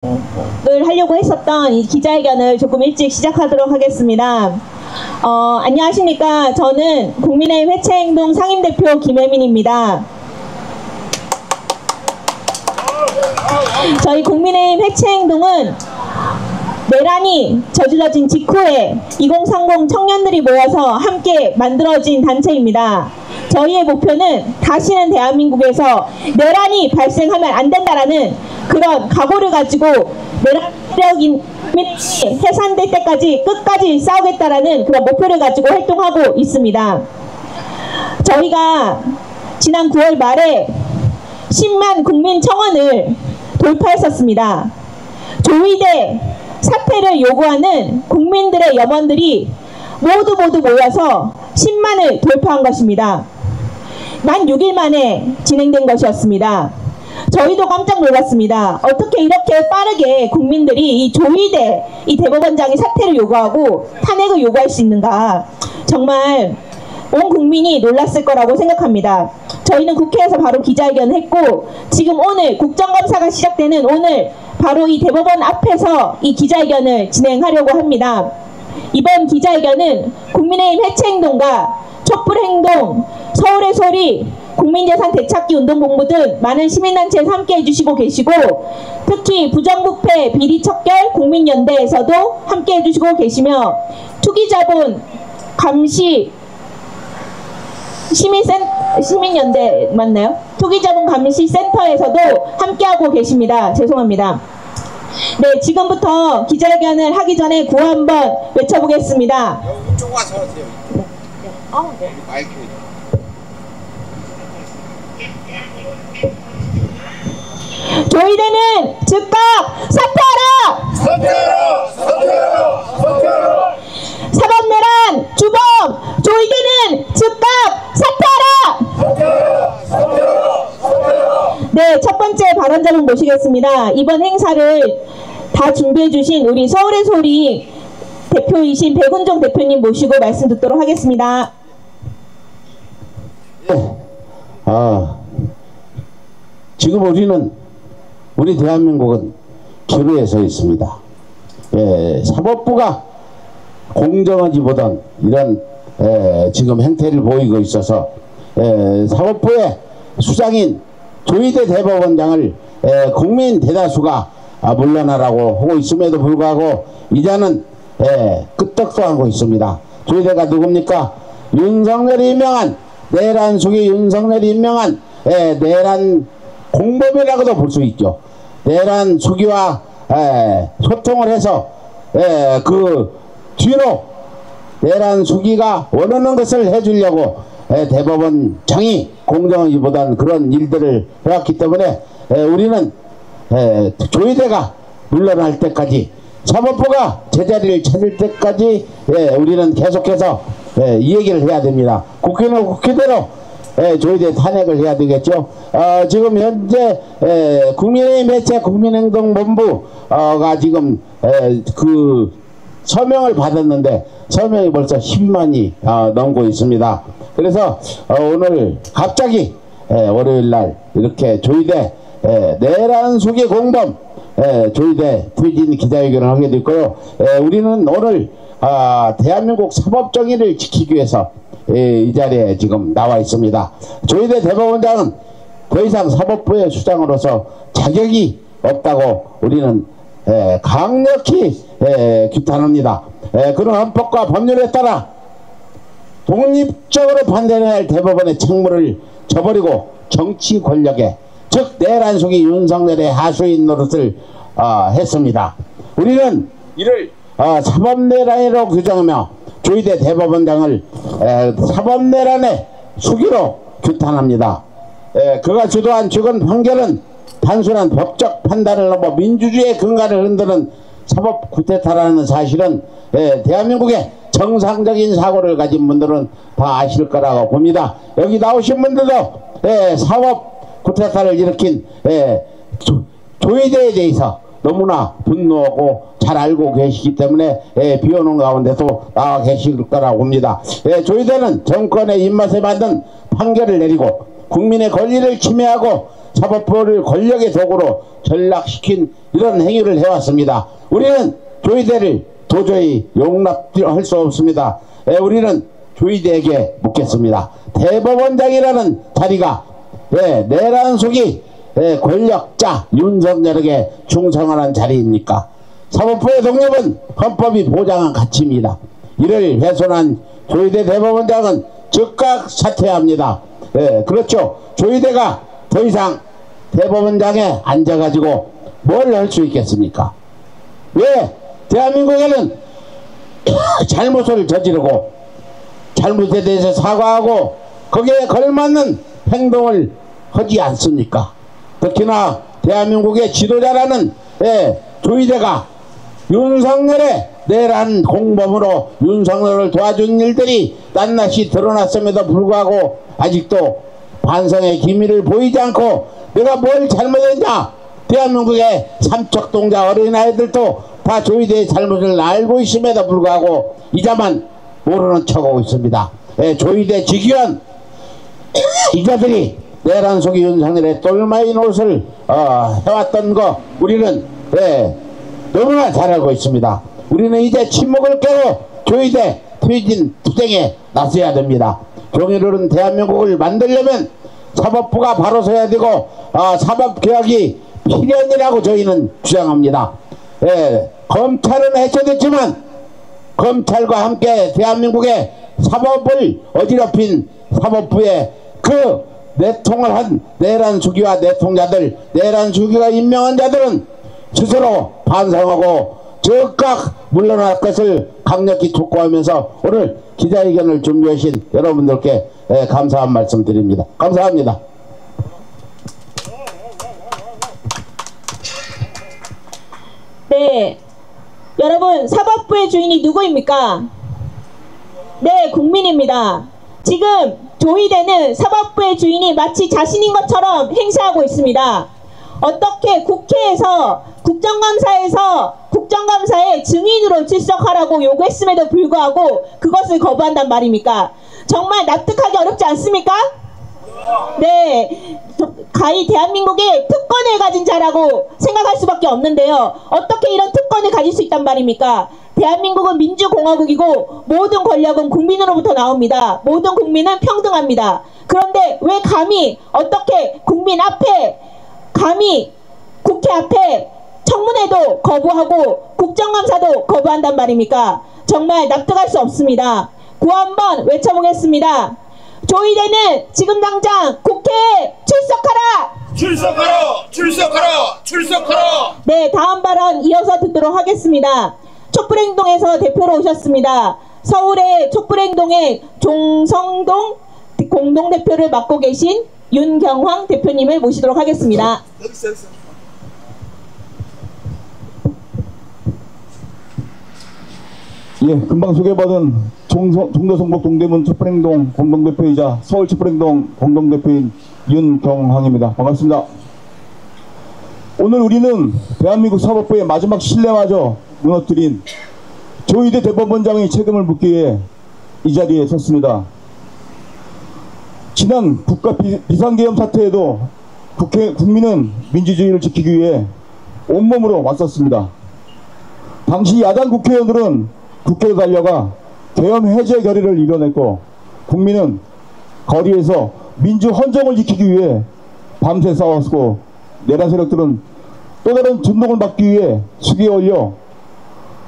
을 하려고 했었던 이 기자회견을 조금 일찍 시작하도록 하겠습니다. 안녕하십니까. 저는 국민의힘 해체행동 상임대표 김혜민입니다. 저희 국민의힘 해체행동은 내란이 저질러진 직후에 2030 청년들이 모여서 함께 만들어진 단체입니다. 저희의 목표는 다시는 대한민국에서 내란이 발생하면 안 된다라는 그런 각오를 가지고 내란력이 해산될 때까지 끝까지 싸우겠다라는 그런 목표를 가지고 활동하고 있습니다. 저희가 지난 9월 말에 10만 국민 청원을 돌파했었습니다. 조이대 사퇴를 요구하는 국민들의 염원들이 모두 모여서 10만을 돌파한 것입니다. 만 6일 만에 진행된 것이었습니다. 저희도 깜짝 놀랐습니다. 어떻게 이렇게 빠르게 국민들이 이 조이대 이 대법원장이 사퇴를 요구하고 탄핵을 요구할 수 있는가. 정말 온 국민이 놀랐을 거라고 생각합니다. 저희는 국회에서 바로 기자회견을 했고 지금 오늘 국정감사가 시작되는 오늘 바로 이 대법원 앞에서 이 기자회견을 진행하려고 합니다. 이번 기자회견은 국민의힘 해체행동과 촛불행동, 서울의 소리, 국민재산 되찾기 운동본부 등 많은 시민단체에서 함께 해주시고 계시고 특히 부정부패 비리 척결 국민연대에서도 함께 해주시고 계시며 투기자본 감시 시민연대 맞나요? 투기자본 감시 센터에서도 함께하고 계십니다. 죄송합니다. 네, 지금부터 기자회견을 하기 전에 구호 한번 외쳐보겠습니다. 이쪽 와서 하세요. 네. 마이크. 조이대는 즉각 사퇴하라! 사퇴하라! 사퇴하라! 사퇴하라! 사법내란 주범 조이대는 즉각 사퇴하라! 사퇴하라! 사퇴하라! 사퇴하라! 네, 첫 번째 발언자분 모시겠습니다. 이번 행사를 다 준비해 주신 우리 서울의 소리 대표이신 백운종 대표님 모시고 말씀 듣도록 하겠습니다. 네. 지금 우리 대한민국은 기로에 서 있습니다. 사법부가 공정하지보단 이런 지금 행태를 보이고 있어서 사법부의 수장인 조이대 대법원장을 국민 대다수가 물러나라고 하고 있음에도 불구하고 이자는 끄떡도 하고 있습니다. 조이대가 누굽니까? 윤석열이 임명한 내란 속에 윤석열이 임명한 내란 공범이라고도 볼 수 있죠. 내란 수기와 소통을 해서 그 뒤로 내란 수기가 원하는 것을 해주려고 대법원장이 공정하기보다는 그런 일들을 해왔기 때문에 우리는 조이대가 물러날 때까지 사법부가 제자리를 찾을 때까지 우리는 계속해서 이 얘기를 해야 됩니다. 국회는 국회대로 조이대 탄핵을 해야 되겠죠. 지금 현재 국민의힘 해체 국민행동본부가 지금 그 서명을 받았는데 서명이 벌써 10만이 넘고 있습니다. 그래서 오늘 갑자기 월요일날 이렇게 조이대 내란 수기 공범 조이대 퇴진 기자회견을 하게 됐고요. 우리는 오늘 대한민국 사법정의를 지키기 위해서 이 자리에 지금 나와 있습니다. 조이대 대법원장은 더 이상 사법부의 수장으로서 자격이 없다고 우리는 강력히 규탄합니다. 그런 헌법과 법률에 따라 독립적으로 반대해야 할 대법원의 책무를 저버리고 정치 권력에 즉 내란 속의 윤석열의 하수인 노릇을 했습니다. 우리는 이를 사법내란으로 규정하며 조이대 대법원장을 사법내란의 수기로 규탄합니다. 그가 주도한 최근 판결은 단순한 법적 판단을 넘어 민주주의의 근간을 흔드는 사법 쿠데타라는 사실은 대한민국의 정상적인 사고를 가진 분들은 다 아실 거라고 봅니다. 여기 나오신 분들도 사법 쿠데타를 일으킨 조이대에 대해서 너무나 분노하고 잘 알고 계시기 때문에 비오는 가운데도 나와 계실 거라고 봅니다. 조이대는 정권의 입맛에 맞는 판결을 내리고 국민의 권리를 침해하고 사법부를 권력의 도구로 전락시킨 이런 행위를 해왔습니다. 우리는 조이대를 도저히 용납할 수 없습니다. 우리는 조이대에게 묻겠습니다. 대법원장이라는 자리가 내란 속이 권력자 윤석열에게 충성하는 자리입니까? 사법부의 독립은 헌법이 보장한 가치입니다. 이를 훼손한 조이대 대법원장은 즉각 사퇴합니다. 그렇죠. 조이대가 더 이상 대법원장에 앉아가지고 뭘 할 수 있겠습니까? 왜 대한민국에는 잘못을 저지르고 잘못에 대해서 사과하고 거기에 걸맞는 행동을 하지 않습니까? 특히나 대한민국의 지도자라는 조이대가 윤석열의 내란 공범으로 윤석열을 도와준 일들이 낱낱이 드러났음에도 불구하고 아직도 반성의 기미를 보이지 않고 내가 뭘 잘못했냐, 대한민국의 삼척동자 어린아이들도 다 조이대의 잘못을 알고 있음에도 불구하고 이자만 모르는 척하고 있습니다. 조이대 직위원 이자들이 내란 속의 윤석열의 똘마이 노릇을 해왔던 거 우리는 너무나 잘 알고 있습니다. 우리는 이제 침묵을 깨고 조이대 퇴진 투쟁에 나서야 됩니다. 종이로는 대한민국을 만들려면 사법부가 바로 서야 되고 사법개혁이 필연이라고 저희는 주장합니다. 검찰은 해체됐지만 검찰과 함께 대한민국의 사법을 어지럽힌 사법부의 그 내통을 한 내란 수기와 내통자들, 내란 수기가 임명한 자들은 스스로 반성하고 즉각 물러날 것을 강력히 촉구하면서 오늘 기자회견을 준비하신 여러분들께 감사한 말씀 드립니다. 감사합니다. 네, 여러분, 사법부의 주인이 누구입니까? 네, 국민입니다. 지금 조이대는 사법부의 주인이 마치 자신인 것처럼 행세하고 있습니다. 어떻게 국회에서 국정감사의 증인으로 출석하라고 요구했음에도 불구하고 그것을 거부한단 말입니까? 정말 납득하기 어렵지 않습니까? 네, 가히 대한민국의 특권을 가진 자라고 생각할 수밖에 없는데요. 어떻게 이런 특권을 가질 수 있단 말입니까? 대한민국은 민주공화국이고 모든 권력은 국민으로부터 나옵니다. 모든 국민은 평등합니다. 그런데 왜 감히 어떻게 국민 앞에, 감히 국회 앞에 청문회도 거부하고 국정감사도 거부한단 말입니까? 정말 납득할 수 없습니다. 구호 한번 외쳐보겠습니다. 조이대는 지금 당장 국회에 출석하라! 출석하라! 출석하라! 출석하라! 네, 다음 발언 이어서 듣도록 하겠습니다. 촛불행동에서 대표로 오셨습니다. 서울의 촛불행동의 종성동 공동대표를 맡고 계신 윤경황 대표님을 모시도록 하겠습니다. 금방 소개받은 종로성북 동대문 촛불행동 공동대표이자 서울 촛불행동 공동대표인 윤경황입니다. 반갑습니다. 오늘 우리는 대한민국 사법부의 마지막 신뢰마저 무너뜨린 조이대 대법원장의 책임을 묻기 위해 이 자리에 섰습니다. 지난 국가 비상계엄 사태에도 국민은 민주주의를 지키기 위해 온몸으로 맞섰습니다. 당시 야당 국회의원들은 국회로 달려가 계엄 해제 결의를 이뤄냈고 국민은 거리에서 민주 헌정을 지키기 위해 밤새 싸웠고 내란 세력들은 또 다른 진동을 막기 위해 수기에 올려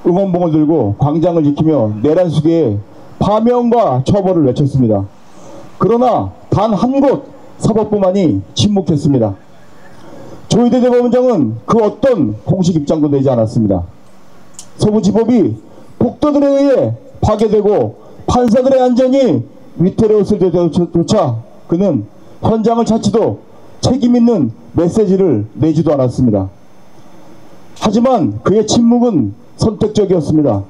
응원봉을 들고 광장을 지키며 내란 수기에 파면과 처벌을 외쳤습니다. 그러나 단 한 곳 사법부만이 침묵했습니다. 조이대 대법원장은 그 어떤 공식 입장도 내지 않았습니다. 서부지법이 폭도들에 의해 파괴되고 판사들의 안전이 위태로웠을 때조차 그는 현장을 찾지도 책임 있는 메시지를 내지도 않았습니다. 하지만 그의 침묵은 선택적이었습니다.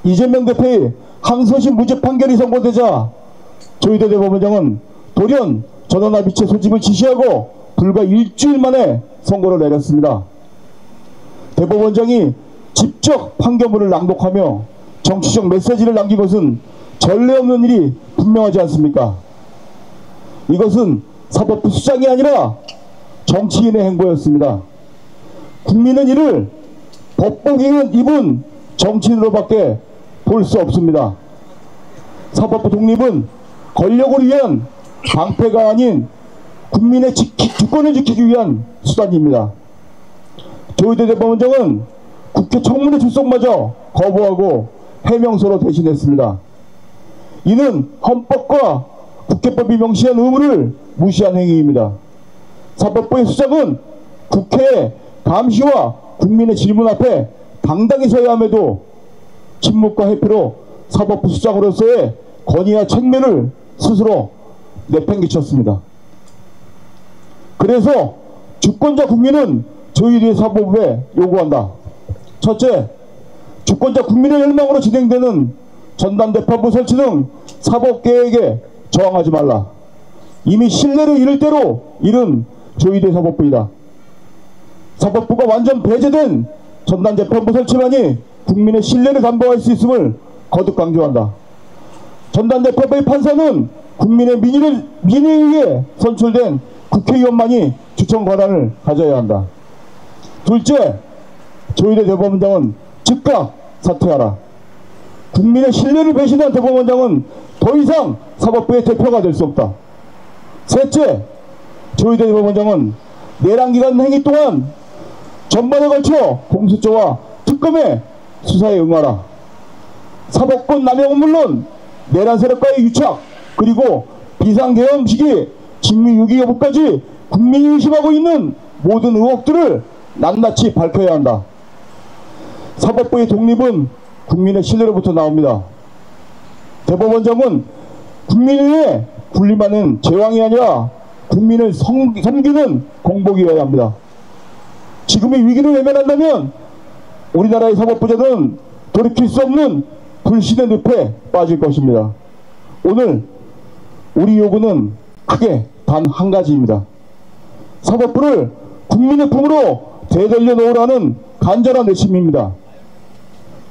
이재명 대표의 항소심 무죄 판결이 선고되자 조이대 대법원장은 돌연 전원합의체 소집을 지시하고 불과 일주일 만에 선고를 내렸습니다. 대법원장이 직접 판결문을 낭독하며 정치적 메시지를 남긴 것은 전례 없는 일이 분명하지 않습니까? 이것은 사법부 수장이 아니라 정치인의 행보였습니다. 국민은 이를 법복 입은 정치인으로밖에 볼 수 없습니다. 사법부 독립은 권력을 위한 방패가 아닌 국민의 주권을 지키기 위한 수단입니다. 조희대 대법원장은 국회 청문회 출석마저 거부하고 해명서로 대신했습니다. 이는 헌법과 국회법이 명시한 의무를 무시한 행위입니다. 사법부의 수장은 국회의 감시와 국민의 질문 앞에 당당히 서야 함에도 침묵과 회피로 사법부 수장으로서의 권위와 책무를 스스로 내팽개쳤습니다. 그래서 주권자 국민은 조희대 사법부에 요구한다. 첫째, 주권자 국민의 열망으로 진행되는 전담재판부 설치 등 사법개혁에 저항하지 말라. 이미 신뢰를 잃을 대로 잃은 조희대 사법부이다. 사법부가 완전 배제된 전담재판부 설치만이 국민의 신뢰를 담보할 수 있음을 거듭 강조한다. 전담재판부의 판사는 국민의 민의에 의해 선출된 국회의원만이 추천 권한을 가져야 한다. 둘째, 조희대 대법원장은 즉각 사퇴하라. 국민의 신뢰를 배신한 대법원장은 더 이상 사법부의 대표가 될 수 없다. 셋째, 조희대 대법원장은 내란기간 행위 동안 전반에 걸쳐 공수처와 특검의 수사에 응하라. 사법권 남용은 물론 내란 세력과의 유착 그리고 비상계엄 시기 직무유기 여부까지 국민이 의심하고 있는 모든 의혹들을 낱낱이 밝혀야 한다. 사법부의 독립은 국민의 신뢰로부터 나옵니다. 대법원장은 국민의 군림하는 제왕이 아니라 국민을 섬기는 공복이어야 합니다. 지금의 위기를 외면한다면 우리나라의 사법부제도는 돌이킬 수 없는 불신의 늪에 빠질 것입니다. 오늘 우리 요구는 크게 단 한 가지입니다. 사법부를 국민의 품으로 되돌려 놓으라는 간절한 외침입니다.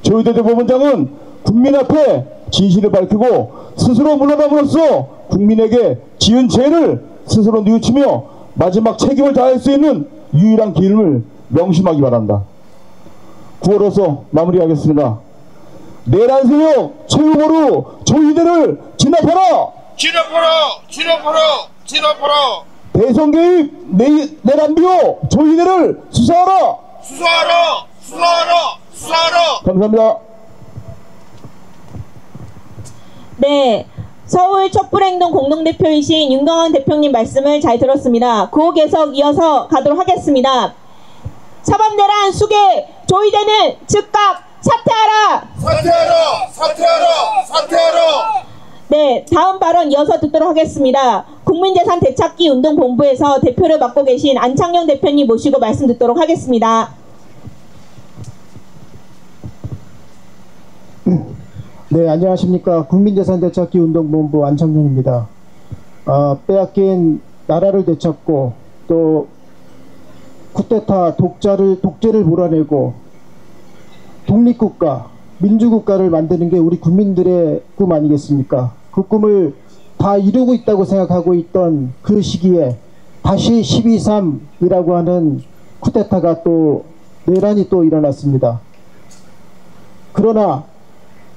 조희대 대법원장은 국민 앞에 진실을 밝히고 스스로 물러남으로써 국민에게 지은 죄를 스스로 뉘우치며 마지막 책임을 다할 수 있는 유일한 길을 명심하기 바란다. 구호로서 마무리하겠습니다. 내란 세력 최후보로 조희대를 진압하라! 진압하라! 진압하라! 진압하라! 대선 개입 내란 비호 조희대를 수사하라! 수사하라! 수사하라! 수사하라! 감사합니다. 네, 서울 촛불행동 공동대표이신 윤경환 대표님 말씀을 잘 들었습니다. 구호 계속 이어서 가도록 하겠습니다. 사법내란 수계 조희대는 즉각 사퇴하라! 사퇴하라! 사퇴하라! 사퇴하라! 네, 다음 발언 이어서 듣도록 하겠습니다. 국민재산 되찾기 운동본부에서 대표를 맡고 계신 안창용 대표님 모시고 말씀 듣도록 하겠습니다. 네, 안녕하십니까. 국민재산 되찾기 운동본부 안창용입니다. 빼앗긴 나라를 되찾고 또 쿠데타 독재를 몰아내고 독립국가, 민주국가를 만드는 게 우리 국민들의 꿈 아니겠습니까? 그 꿈을 다 이루고 있다고 생각하고 있던 그 시기에 다시 12.3이라고 하는 쿠데타가 또 내란이 또 일어났습니다. 그러나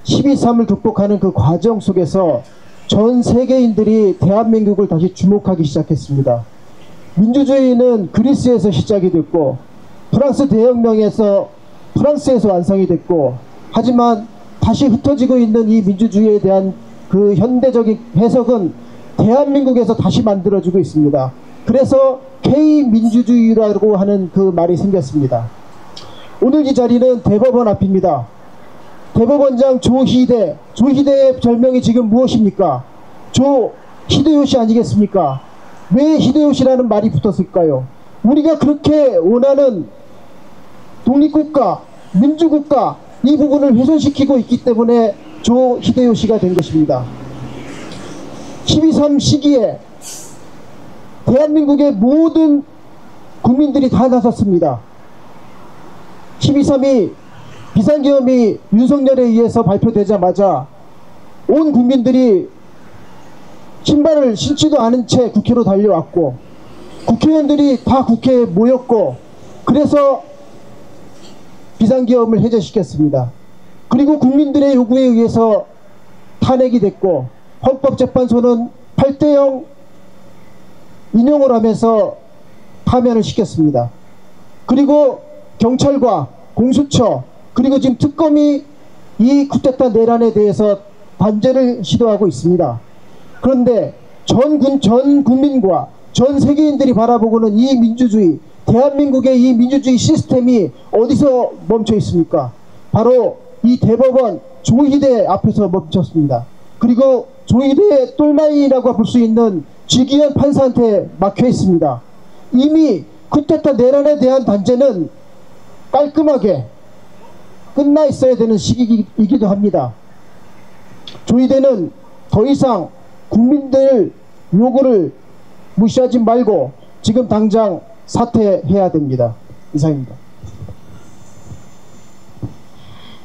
12.3을 극복하는 그 과정 속에서 전 세계인들이 대한민국을 다시 주목하기 시작했습니다. 민주주의는 그리스에서 시작이 됐고 프랑스 대혁명에서 프랑스에서 완성이 됐고, 하지만 다시 흩어지고 있는 이 민주주의에 대한 그 현대적인 해석은 대한민국에서 다시 만들어지고 있습니다. 그래서 K민주주의라고 하는 그 말이 생겼습니다. 오늘 이 자리는 대법원 앞입니다. 대법원장 조희대의 별명이 지금 무엇입니까? 히데요시 아니겠습니까? 왜 히데요시라는 말이 붙었을까요? 우리가 그렇게 원하는 독립국가, 민주국가 이 부분을 훼손시키고 있기 때문에 히데요시가 된 것입니다. 12.3 시기에 대한민국의 모든 국민들이 다 나섰습니다. 12.3이 비상계엄이 윤석열에 의해서 발표되자마자 온 국민들이 신발을 신지도 않은 채 국회로 달려왔고 국회의원들이 다 국회에 모였고 그래서 비상계엄을 해제시켰습니다. 그리고 국민들의 요구에 의해서 탄핵이 됐고 헌법재판소는 8대0 인용을 하면서 파면을 시켰습니다. 그리고 경찰과 공수처 그리고 지금 특검이 이 쿠데타 내란에 대해서 단죄를 시도하고 있습니다. 그런데 전 국민과 전 세계인들이 바라보고는 이 민주주의, 대한민국의 이 민주주의 시스템이 어디서 멈춰 있습니까? 바로 이 대법원 조희대 앞에서 멈췄습니다. 그리고 조희대의 똘마이라고 볼 수 있는 지기현 판사한테 막혀 있습니다. 이미 쿠데타 내란에 대한 단죄는 깔끔하게 끝나 있어야 되는 시기이기도 합니다. 조희대는 더 이상 국민들 요구를 무시하지 말고 지금 당장 사퇴해야 됩니다. 이상입니다.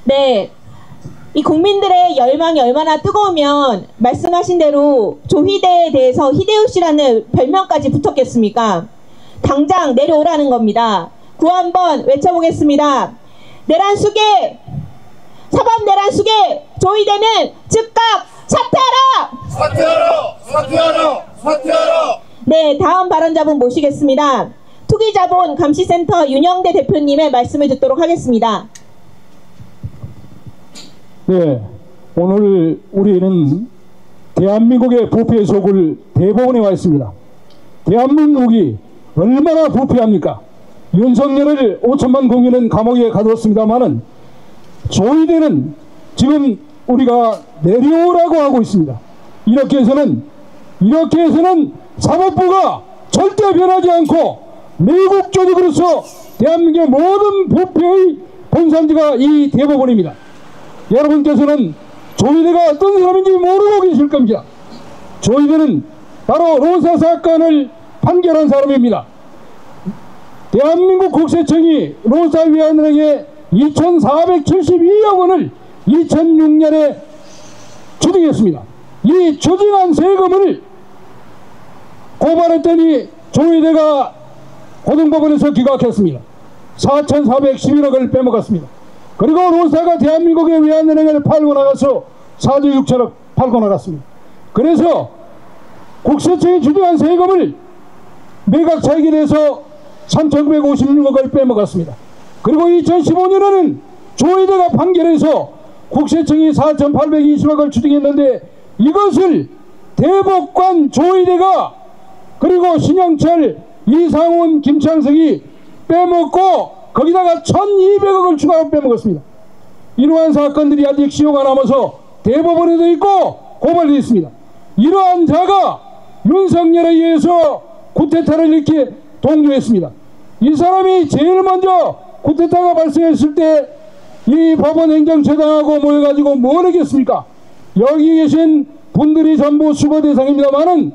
네. 이 국민들의 열망이 얼마나 뜨거우면 말씀하신 대로 조희대에 대해서 히데요시라는 별명까지 붙었겠습니까? 당장 내려오라는 겁니다. 구호 한번 외쳐보겠습니다. 내란 수계! 사법 내란 수계! 조희대는 즉각 사퇴하라! 사퇴하라! 사퇴하라! 사퇴하라! 네, 다음 발언자분 모시겠습니다. 투기자본 감시센터 윤영대 대표님의 말씀을 듣도록 하겠습니다. 네, 오늘 우리는 대한민국의 부패 속을 대법원에 와 있습니다. 대한민국이 얼마나 부패합니까? 윤석열을 5천만 국민은 감옥에 가두었습니다마는 조희대는 지금 우리가 내려오라고 하고 있습니다. 이렇게 해서는 사법부가 절대 변하지 않고 미국 조직으로서 대한민국의 모든 부패의 본산지가 이 대법원입니다. 여러분께서는 조희대가 어떤 사람인지 모르고 계실 겁니다. 조희대는 바로 로사 사건을 판결한 사람입니다. 대한민국 국세청이 로사위원회에 2,472억 원을 2006년에 조직했습니다. 이 조직한 세금을 고발했더니 조희대가 고등법원에서 기각했습니다. 4,411억을 빼먹었습니다. 그리고 로사가 대한민국의 외환은행을 팔고 나가서 4조 6천억 팔고 나갔습니다. 그래서 국세청이 주장한 세금을 매각 차익에 대해서 3,956억을 빼먹었습니다. 그리고 2015년에는 조희대가 판결해서 국세청이 4,820억을 추징했는데 이것을 대법관 조희대가 그리고 신영철, 이상훈, 김창석이 빼먹고 거기다가 1,200억을 추가로 빼먹었습니다. 이러한 사건들이 아직 시효가 남아서 대법원에도 있고 고발되어 있습니다. 이러한 자가 윤석열에 의해서 쿠데타를 이렇게 독려했습니다. 이 사람이 제일 먼저 쿠데타가 발생했을 때 이 법원 행정처장하고 모여가지고 뭘 했겠습니까? 여기 계신 분들이 전부 수거 대상입니다만은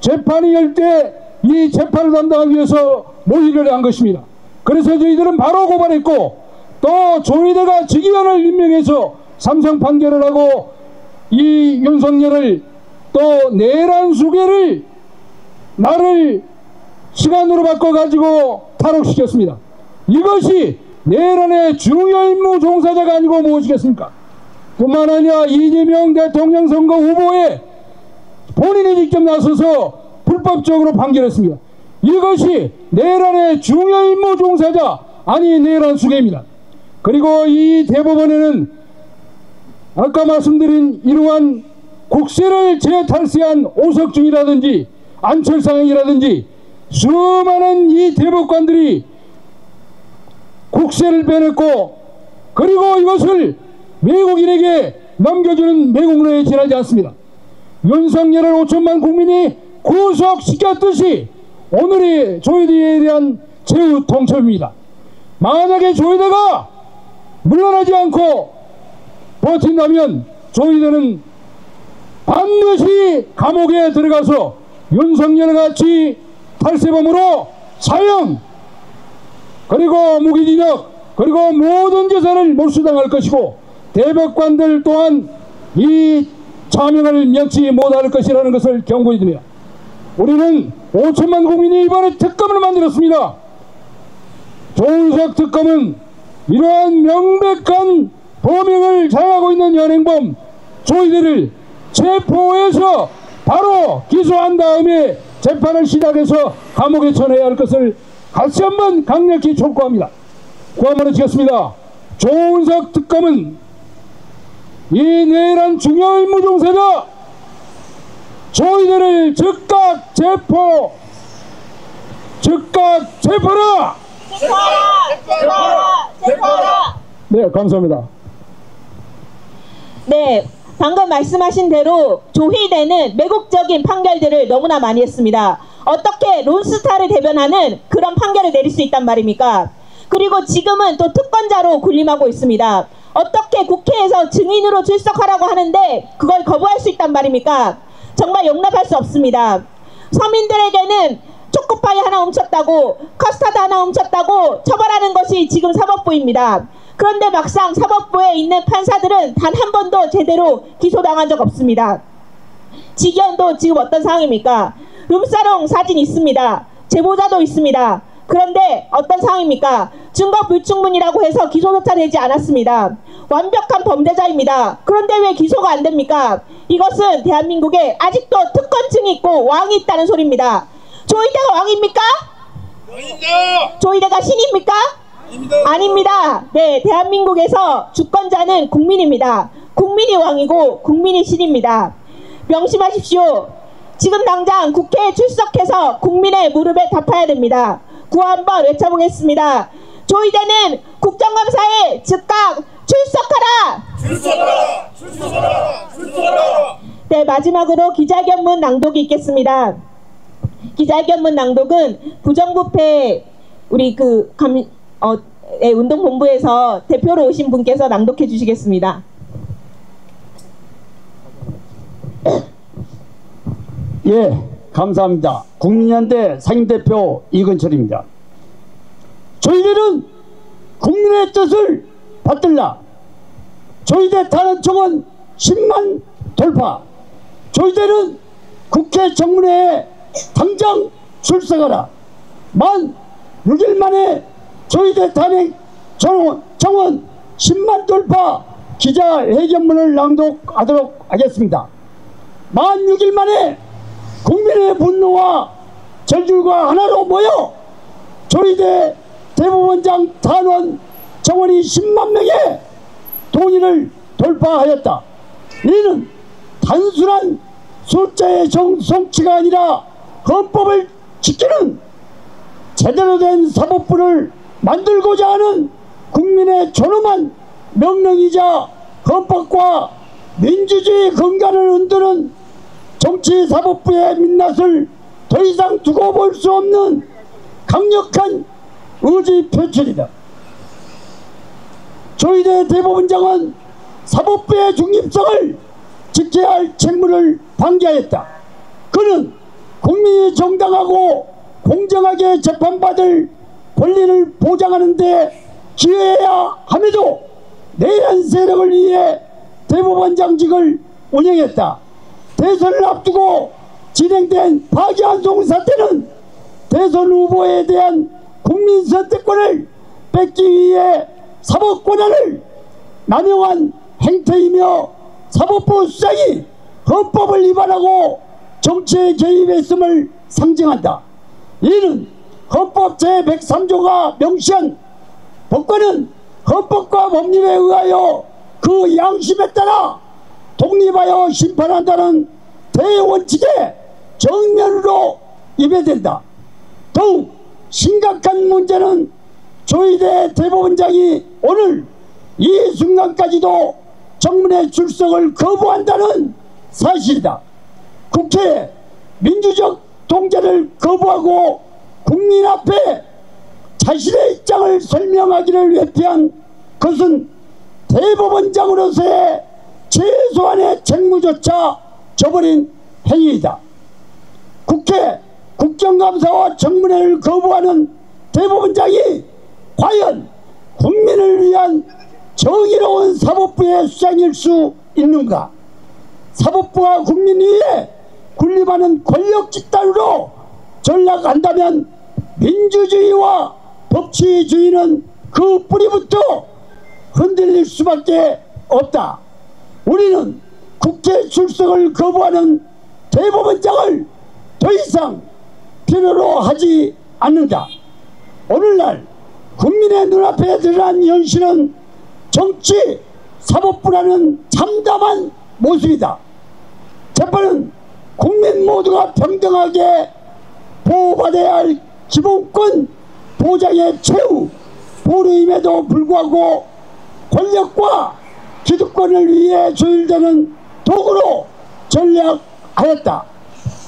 재판이 열 때 이 재판을 담당하기 위해서 모의를 한 것입니다. 그래서 저희들은 바로 고발했고 또 조희대가 직위원을 임명해서 삼성 판결을 하고 이 윤석열을 또 내란 수계를 나를 시간으로 바꿔가지고 탈옥시켰습니다. 이것이 내란의 중요임무 종사자가 아니고 무엇이겠습니까? 뿐만 아니라 이재명 대통령 선거 후보에 본인이 직접 나서서 불법적으로 판결했습니다. 이것이 내란의 중요임무 종사자 아니 내란 수계입니다. 그리고 이 대법원에는 아까 말씀드린 이러한 국세를 재탈세한 오석준이라든지 안철상이라든지 수많은 이 대법관들이 국세를 빼냈고 그리고 이것을 외국인에게 넘겨주는 매국노에 지나지 않습니다. 윤석열을 5천만 국민이 구속시켰듯이 오늘이 조희대에 대한 최후 통첩입니다. 만약에 조희대가 물러나지 않고 버틴다면 조희대는 반드시 감옥에 들어가서 윤석열같이 탈세범으로 사형 그리고 무기징역 그리고 모든 재산을 몰수당할 것이고 대법관들 또한 이 차명을 면치 못할 것이라는 것을 경고해드립니다. 우리는 5천만 국민이 이번에 특검을 만들었습니다. 조은석 특검은 이러한 명백한 범행을 자행하고 있는 현행범 조이대를 체포해서 바로 기소한 다음에 재판을 시작해서 감옥에 쳐내야 할 것을 다시 한번 강력히 촉구합니다. 구함으로 지켰습니다. 조은석 특검은 이 내란 중요 임무 중세자 조이대를 즉각 체포라! 네, 감사합니다. 네, 방금 말씀하신 대로 조희대는 매국적인 판결들을 너무나 많이 했습니다. 어떻게 론스타를 대변하는 그런 판결을 내릴 수 있단 말입니까? 그리고 지금은 또 특권자로 군림하고 있습니다. 어떻게 국회에서 증인으로 출석하라고 하는데 그걸 거부할 수 있단 말입니까? 정말 용납할 수 없습니다. 서민들에게는 초코파이 하나 훔쳤다고, 커스터드 하나 훔쳤다고 처벌하는 것이 지금 사법부입니다. 그런데 막상 사법부에 있는 판사들은 단 한 번도 제대로 기소당한 적 없습니다. 직연도 지금 어떤 상황입니까? 룸사롱 사진 있습니다. 제보자도 있습니다. 그런데 어떤 상황입니까? 증거 불충분이라고 해서 기소조차 되지 않았습니다. 완벽한 범죄자입니다. 그런데 왜 기소가 안 됩니까? 이것은 대한민국에 아직도 특권층이 있고 왕이 있다는 소리입니다. 조이대가 왕입니까? 조이대가 신입니까? 아닙니다. 네, 대한민국에서 주권자는 국민입니다. 국민이 왕이고 국민이 신입니다. 명심하십시오. 지금 당장 국회에 출석해서 국민의 무릎에 답해야 됩니다. 구호 한번 외쳐보겠습니다. 조이대는 국정감사에 즉각 출석하라! 네, 마지막으로 기자견문 낭독이 있겠습니다. 기자견문 낭독은 부정부패 우리 운동본부에서 대표로 오신 분께서 낭독해 주시겠습니다. 예, 감사합니다. 국민연대 상임대표 이건철입니다. 저희들은 국민의 뜻을 받들라. 저희들 탄원청은 10만 돌파. 저희들은 국회 정문회에 당장 출석하라. 만 6일 만에 저희들 탄핵청원 10만 돌파 기자회견문을 낭독하도록 하겠습니다. 만 6일 만에 국민의 분노와 절줄과 하나로 모여 조희대 대법원장 탄원 청원이 10만 명의 동의를 돌파하였다. 이는 단순한 숫자의 성취가 아니라 헌법을 지키는 제대로 된 사법부를 만들고자 하는 국민의 존엄한 명령이자 헌법과 민주주의 근간을 흔드는 정치 사법부의 민낯을 더 이상 두고 볼 수 없는 강력한 의지 표출이다. 조희대 대법원장은 사법부의 중립성을 지켜야 할 책무를 방기하였다. 그는 국민이 정당하고 공정하게 재판받을 권리를 보장하는 데 기여해야 함에도 내란 세력을 위해 대법원장직을 운영했다. 대선을 앞두고 진행된 파기환송 사태는 대선 후보에 대한 국민 선택권을 뺏기 위해 사법 권한을 남용한 행태이며 사법부 수장이 헌법을 위반하고 정치에 개입했음을 상징한다. 이는 헌법 제103조가 명시한 법관은 헌법과 법률에 의하여 그 양심에 따라 독립하여 심판한다는 대원칙에 정면으로 위배된다. 더욱 심각한 문제는 조희대 대법원장이 오늘 이 순간까지도 정문에 출석을 거부한다는 사실이다. 국회에 민주적 통제를 거부하고 국민 앞에 자신의 입장을 설명하기를 회피한 것은 대법원장으로서의 최소한의 책무조차 저버린 행위이다. 국회 국정감사와 정문회를 거부하는 대법원장이 과연 국민을 위한 정의로운 사법부의 수장일 수 있는가? 사법부와 국민위에 군림하는 권력 집단으로 전락한다면 민주주의와 법치주의는 그 뿌리부터 흔들릴 수밖에 없다. 우리는 국회 출석을 거부하는 대법원장을 더 이상 필요로 하지 않는다. 오늘날 국민의 눈앞에 드러난 현실은 정치 사법부라는 참담한 모습이다. 재판은 국민 모두가 평등하게 보호받아야 할 기본권 보장의 최후 보루임에도 불구하고 권력과 기득권을 위해 조율되는 도구로 전략하였다.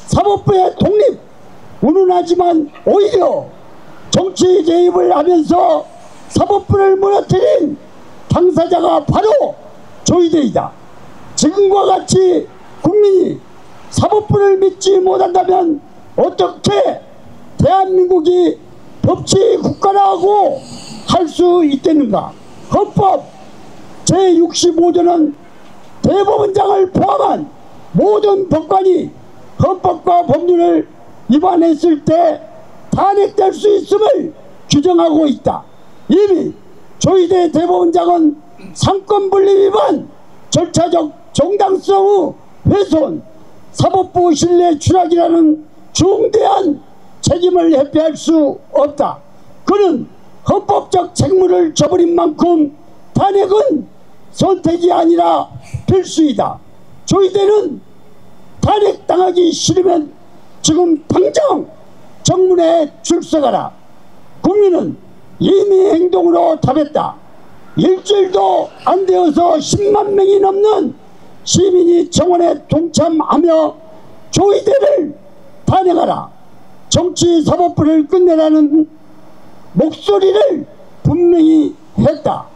사법부의 독립 운운하지만 오히려 정치 개입을 하면서 사법부를 무너뜨린 당사자가 바로 조희대이다. 지금과 같이 국민이 사법부를 믿지 못한다면 어떻게 대한민국이 법치 국가라고 할 수 있겠는가? 헌법 제65조는 대법원장을 포함한 모든 법관이 헌법과 법률을 위반했을 때 탄핵될 수 있음을 규정하고 있다. 이미 조희대 대법원장은 상권분립 위반, 절차적 정당성의 훼손, 사법부 신뢰 추락이라는 중대한 책임을 회피할 수 없다. 그는 헌법적 책무를 저버린 만큼 탄핵은 선택이 아니라 필수이다. 조희대는 탄핵당하기 싫으면 지금 당장 정문에 출석하라. 국민은 이미 행동으로 답했다. 일주일도 안 되어서 10만 명이 넘는 시민이 청원에 동참하며 조희대를 탄핵하라. 정치 사법부를 끝내라는 목소리를 분명히 했다.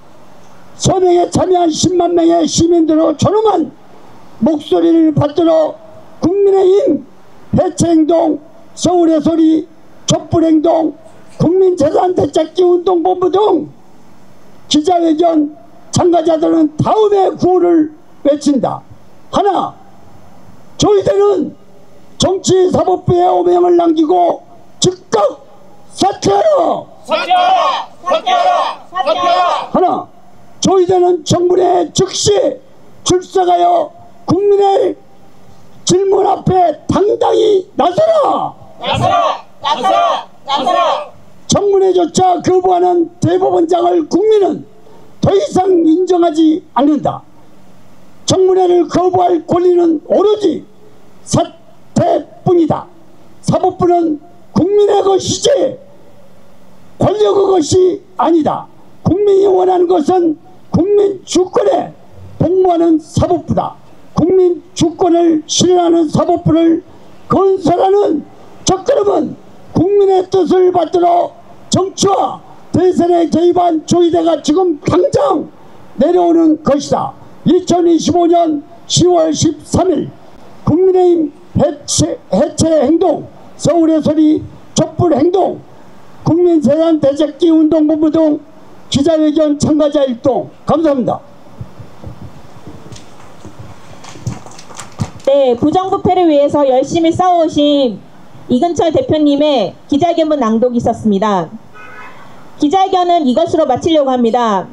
서명에 참여한 10만 명의 시민들로 조롱한 목소리를 받들어 국민의힘 해체행동, 서울의 소리, 촛불행동, 국민재산 되찾기 운동본부 등 기자회견 참가자들은 다음의 구호를 외친다. 하나, 조희대는 정치사법부의 오명을 남기고 즉각 사퇴하라. 사퇴하라! 사퇴하라! 사퇴하라! 하나, 조희대는 정문에 즉시 출석하여 국민의 질문 앞에 당당히 나서라. 나서라! 나서라! 나서라! 정문에조차 거부하는 대법원장을 국민은 더 이상 인정하지 않는다. 정문회를 거부할 권리는 오로지 사퇴뿐이다. 사법부는 국민의 것이지 권력의 것이 아니다. 국민이 원하는 것은 국민 주권에 복무하는 사법부다. 국민 주권을 실현하는 사법부를 건설하는 첫걸음은 국민의 뜻을 받들어 정치와 대선에 개입한 조희대가 지금 당장 내려오는 것이다. 2025년 10월 13일 국민의힘 해체 행동, 서울의 소리, 촛불 행동, 국민재산 되찾기 운동본부 등 기자회견 참가자 일동. 감사합니다. 네, 부정부패를 위해서 열심히 싸워오신 이근철 대표님의 기자회견문 낭독이 있었습니다. 기자회견은 이것으로 마치려고 합니다.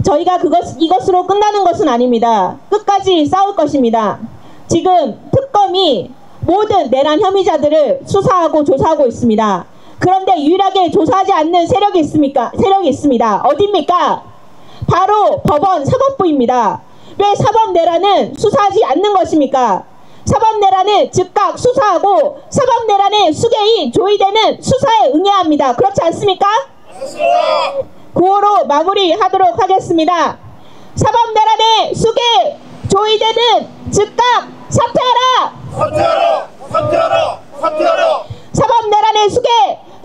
저희가 이것으로 끝나는 것은 아닙니다. 끝까지 싸울 것입니다. 지금 특검이 모든 내란 혐의자들을 수사하고 조사하고 있습니다. 그런데 유일하게 조사하지 않는 세력이 있습니까? 세력이 있습니다. 어디입니까? 바로 법원 사법부입니다. 왜 사법 내란은 수사하지 않는 것입니까? 사법 내란을 즉각 수사하고 사법 내란의 수괴인 조희대는 수사에 응해야 합니다. 그렇지 않습니까? 구호로 마무리하도록 하겠습니다. 사법 내란의 수괴 조희대는 즉각 사퇴하라! 사퇴하라! 사퇴하라! 사퇴하라! 사법 내란의 수괴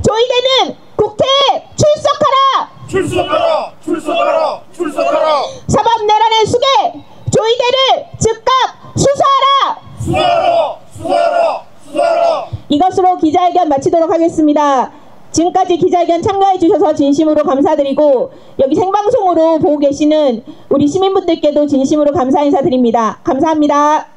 조희대는 국회에 출석하라! 출석하라! 출석하라! 출석하라! 사법 내란의 수괴 조희대를 즉각 수사하라! 수사하라! 수사하라! 수사하라! 이것으로 기자회견 마치도록 하겠습니다. 지금까지 기자회견 참가해 주셔서 진심으로 감사드리고 여기 생방송으로 보고 계시는 우리 시민분들께도 진심으로 감사 인사드립니다. 감사합니다.